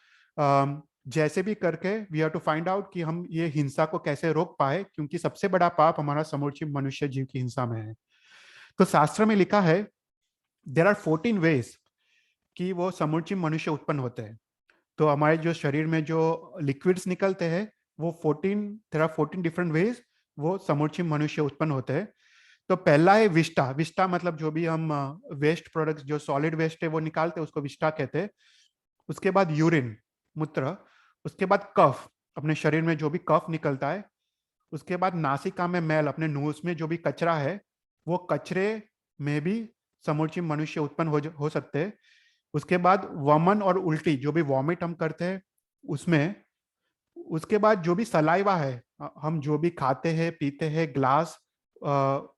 जैसे भी करके we have to find out कि हम ये हिंसा को कैसे रोक पाए, क्योंकि सबसे बड़ा पाप हमारा समूढ़ मनुष्य जीव की हिंसा में है। तो शास्त्र में लिखा है देर आर 14 वेज कि वो समूढ़ मनुष्य उत्पन्न होते हैं। तो हमारे जो शरीर में जो लिक्विड्स निकलते हैं वो 14, देर आर 14 डिफरेंट वेज वो समूढ़ मनुष्य उत्पन्न होते हैं। तो पहला है विष्टा। विष्टा मतलब जो भी हम वेस्ट प्रोडक्ट्स, जो सॉलिड वेस्ट है वो निकालते हैं, उसको विष्टा कहते हैं। उसके बाद यूरिन, मूत्र। उसके बाद कफ, अपने शरीर में जो भी कफ निकलता है। उसके बाद नासिका में मैल, अपने नोज में जो भी कचरा है, वो कचरे में भी समूढ़ मनुष्य उत्पन्न हो सकते हैं। उसके बाद वमन और उल्टी, जो भी वॉमिट हम करते हैं उसमें। उसके बाद जो भी सलाइवा है, हम जो भी खाते हैं पीते हैं, ग्लास,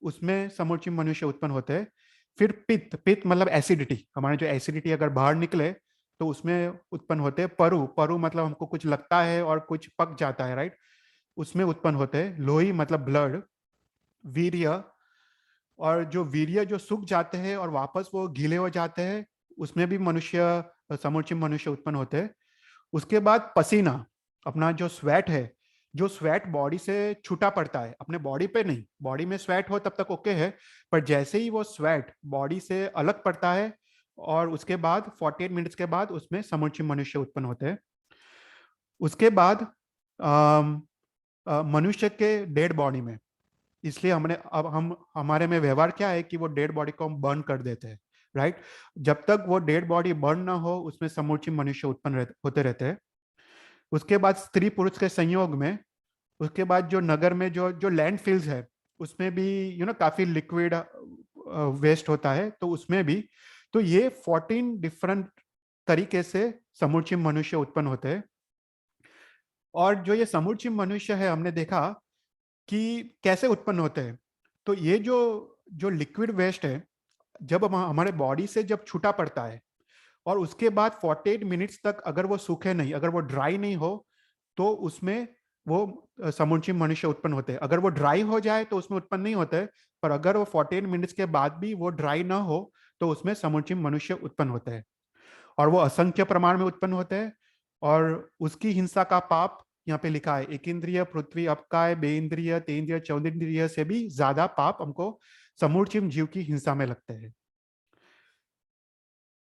उसमें समूढ़ मनुष्य उत्पन्न होते हैं। फिर पित्त, पित्त मतलब एसिडिटी, हमारे जो एसिडिटी अगर बाहर निकले तो उसमें उत्पन्न होते हैं। परु, परु मतलब हमको कुछ लगता है और कुछ पक जाता है, राइट, उसमें उत्पन्न होते हैं। लोही मतलब ब्लड। वीर्य, और जो वीर्य जो सूख जाते हैं और वापस वो गीले हो जाते हैं, उसमें भी समूढ़ मनुष्य उत्पन्न होते हैं। उसके बाद पसीना, अपना जो स्वेट है, जो स्वेट बॉडी से छूटा पड़ता है, अपने बॉडी पे नहीं, बॉडी में स्वेट हो तब तक ओके है, पर जैसे ही वो स्वेट बॉडी से अलग पड़ता है और उसके बाद 48 मिनट्स के बाद उसमें समूढ़ मनुष्य उत्पन्न होते हैं। उसके बाद मनुष्य के डेड बॉडी में, इसलिए हमने अब हम हमारे में व्यवहार क्या है कि वो डेड बॉडी को हम बर्न कर देते हैं, राइट। जब तक वो डेड बॉडी बर्न ना हो उसमें समूढ़ मनुष्य उत्पन्न होते रहते हैं। उसके बाद स्त्री पुरुष के संयोग में, उसके बाद जो नगर में जो जो लैंड फिल्स है उसमें भी काफी लिक्विड वेस्ट होता है, तो उसमें भी। तो ये 14 डिफरेंट तरीके से समूढ़ मनुष्य उत्पन्न होते हैं। और जो ये समूढ़ मनुष्य है, हमने देखा कि कैसे उत्पन्न होते हैं। तो ये जो जो लिक्विड वेस्ट है, जब हमारे बॉडी से जब छूटा पड़ता है और उसके बाद 48 मिनट्स तक अगर वो सूखे नहीं, अगर वो ड्राई नहीं हो, तो उसमें वो समुद्री मनुष्य उत्पन्न होते हैं। अगर वो ड्राई हो जाए तो उसमें उत्पन्न नहीं होते, पर अगर वो 48 मिनट्स के बाद भी वो ड्राई ना हो तो उसमें समुद्री मनुष्य उत्पन्न होते हैं, और वो असंख्य प्रमाण में उत्पन्न होते हैं। और उसकी हिंसा का पाप यहाँ पे लिखा है, एक इंद्रिय पृथ्वी अपकाय बे इंद्रिय तेन्द्रिय चौंद्रिय से भी ज्यादा पाप हमको समूर्चिम जीव की हिंसा में लगते हैं।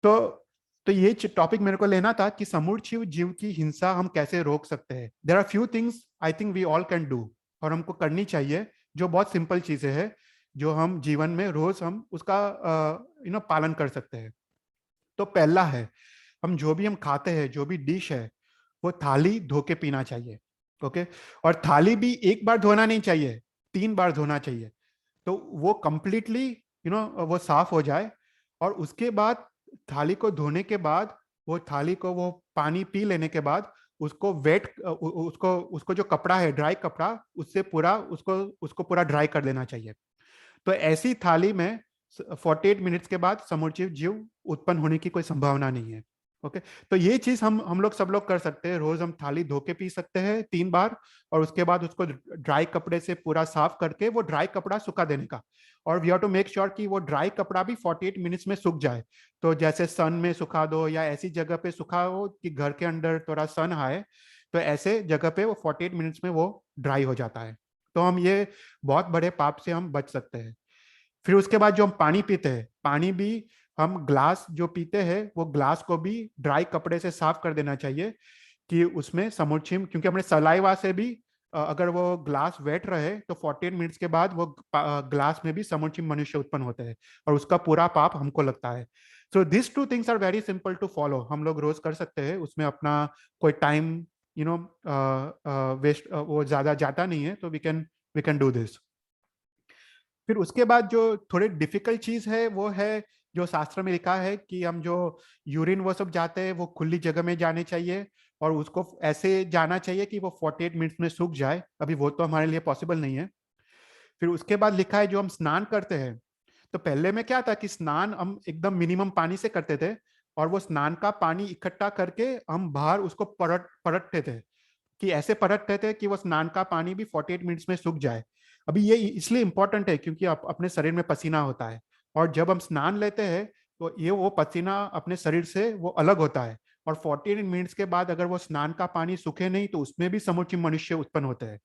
तो ये टॉपिक मेरे को लेना था कि समूर्चिव जीव की हिंसा हम कैसे रोक सकते हैं। There are few things I think we all can do, और हमको करनी चाहिए, जो बहुत सिंपल चीजें हैं, जो हम जीवन में रोज हम उसका पालन कर सकते हैं। तो पहला है, हम जो भी हम खाते हैं, जो भी डिश है, वो थाली धो के पीना चाहिए। ओके, और थाली भी एक बार धोना नहीं चाहिए, 3 बार धोना चाहिए, तो वो कंप्लीटली वो साफ हो जाए। और उसके बाद थाली को धोने के बाद, वो थाली को वो पानी पी लेने के बाद, उसको वेट उसको उसको जो कपड़ा है, ड्राई कपड़ा, उससे पूरा उसको उसको पूरा ड्राई कर देना चाहिए। तो ऐसी थाली में 48 मिनट्स के बाद समूर्चिव जीव उत्पन्न होने की कोई संभावना नहीं है। ओके, तो ये चीज हम लोग सब लोग कर सकते हैं। रोज हम थाली धो के पी सकते हैं 3 बार, और उसके बाद उसको ड्राई कपड़े से पूरा साफ करके वो ड्राई कपड़ा सुखा देने का। और we have to make sure कि वो ड्राई कपड़ा भी 48 मिनट्स में सूख जाए। तो जैसे सन में सुखा दो, या ऐसी जगह पे सुखाओ कि घर के अंदर थोड़ा सन आए, तो ऐसे जगह पे वो 48 मिनट्स में वो ड्राई हो जाता है। तो हम ये बहुत बड़े पाप से हम बच सकते हैं। फिर उसके बाद जो हम पानी पीते हैं, पानी भी हम ग्लास जो पीते हैं, वो ग्लास को भी ड्राई कपड़े से साफ कर देना चाहिए, कि उसमें समुच्चय, क्योंकि अपने सलाइवा से भी अगर वो ग्लास वेट रहे तो 48 मिनट्स के बाद वो ग्लास में भी समुच्चय मनुष्य उत्पन्न होते हैं, और उसका पूरा पाप हमको लगता है। So this two things are very simple to follow, हम लोग रोज कर सकते हैं। उसमें अपना कोई टाइम वेस्ट वो ज्यादा जाता नहीं है, तो वी कैन डू दिस। फिर उसके बाद जो थोड़ी डिफिकल्ट चीज है, वो है जो शास्त्र में लिखा है कि हम जो यूरिन वो सब जाते हैं, वो खुली जगह में जाने चाहिए, और उसको ऐसे जाना चाहिए कि वो 48 मिनट्स में सूख जाए। अभी वो तो हमारे लिए पॉसिबल नहीं है। फिर उसके बाद लिखा है जो हम स्नान करते हैं, तो पहले में क्या था कि स्नान हम एकदम मिनिमम पानी से करते थे, और वो स्नान का पानी इकट्ठा करके हम बाहर उसको पलटते थे, कि ऐसे परतते थे कि वो स्नान का पानी भी 48 मिनट्स में सूख जाए। अभी ये इसलिए इंपॉर्टेंट है क्योंकि अपने शरीर में पसीना होता है, और जब हम स्नान लेते हैं तो ये वो पसीना अपने शरीर से वो अलग होता है, और 48 मिनट्स के बाद अगर वो स्नान का पानी सूखे नहीं, तो उसमें भी समुचित मनुष्य उत्पन्न होते हैं।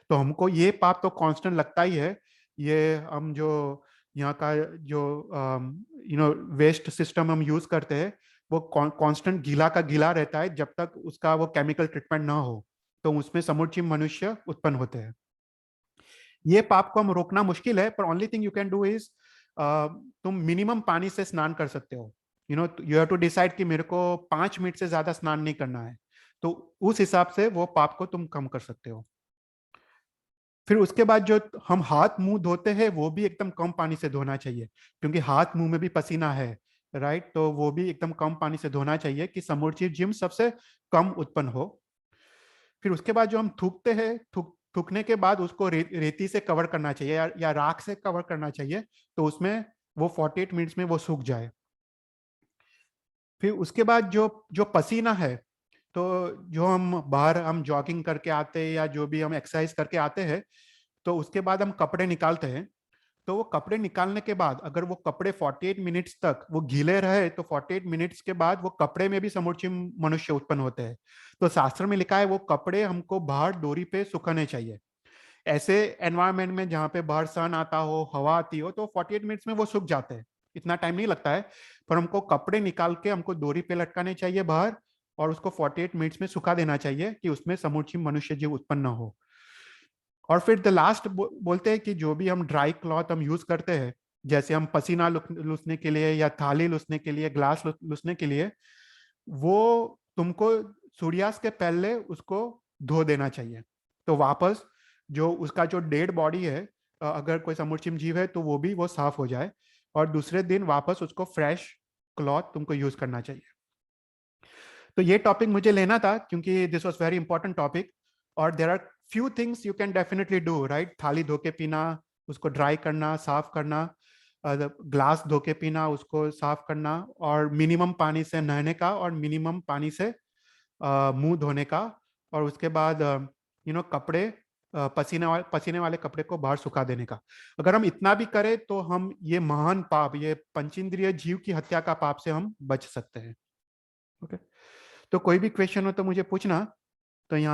तो हमको ये पाप तो कांस्टेंट लगता ही है। ये हम जो यहाँ का जो वेस्ट सिस्टम हम यूज करते हैं, वो कांस्टेंट गीला का गीला रहता है जब तक उसका वो केमिकल ट्रीटमेंट ना हो, तो उसमें समुचित मनुष्य उत्पन्न होते हैं। ये पाप को हम रोकना मुश्किल है, पर only thing you can do is, तुम मिनिमम पानी से स्नान कर सकते हो। यू हैव टू डिसाइड कि मेरे को 5 मिनट से ज्यादा स्नान नहीं करना है, तो उस हिसाब से वो पाप को तुम कम कर सकते हो। फिर उसके बाद जो हम हाथ मुंह धोते हैं, वो भी एकदम कम पानी से धोना चाहिए, क्योंकि हाथ मुंह में भी पसीना है, राइट। तो वो भी एकदम कम पानी से धोना चाहिए कि समूची जिम सबसे कम उत्पन्न हो। फिर उसके बाद जो हम थूकते हैं, थूकने के बाद उसको रेती से कवर करना चाहिए, या राख से कवर करना चाहिए, तो उसमें वो 48 मिनट्स में वो सूख जाए। फिर उसके बाद जो जो पसीना है, तो जो हम बाहर हम जॉगिंग करके आते हैं या जो भी हम एक्सरसाइज करके आते हैं, तो उसके बाद हम कपड़े निकालते हैं। तो वो कपड़े निकालने के बाद अगर वो कपड़े 48 मिनट्स तक वो गीले रहे, तो 48 मिनट्स के बाद वो कपड़े में भी समुचित मनुष्य उत्पन्न होते हैं। तो शास्त्र में लिखा है वो कपड़े हमको बाहर डोरी पे सुखाने चाहिए। ऐसे एनवायरमेंट में जहाँ पे बाहर सन आता हो, हवा आती हो, तो 48 मिनट्स में वो सूख जाते हैं, इतना टाइम नहीं लगता है। पर हमको कपड़े निकाल के हमको डोरी पे लटकाने चाहिए बाहर, और उसको 48 मिनट्स में सुखा देना चाहिए कि उसमें समुचित मनुष्य जीव उत्पन्न न हो। और फिर द लास्ट बोलते हैं कि जो भी हम ड्राई क्लॉथ हम यूज करते हैं, जैसे हम पसीना लूसने के लिए, या थाली लूसने के लिए, ग्लास लूसने के लिए, वो तुमको सूर्यास्त के पहले उसको धो देना चाहिए। तो वापस जो उसका जो डेड बॉडी है, अगर कोई समुचित जीव है, तो वो भी वो साफ हो जाए, और दूसरे दिन वापस उसको फ्रेश क्लॉथ तुमको यूज करना चाहिए। तो ये टॉपिक मुझे लेना था क्योंकि this was very important topic. और there are few things you can definitely do, right. थाली धो के पीना, उसको ड्राई करना, साफ करना, ग्लास धो के पीना, उसको साफ करना, और मिनिमम पानी से नहाने का, और मिनिमम पानी से मुंह धोने का, और उसके बाद कपड़े, पसीने वाले कपड़े को बाहर सुखा देने का। अगर हम इतना भी करें तो हम ये महान पाप, ये पंचेंद्रिय जीव की हत्या का पाप से हम बच सकते हैं। ओके, तो कोई भी क्वेश्चन हो तो मुझे पूछना। तो यहाँ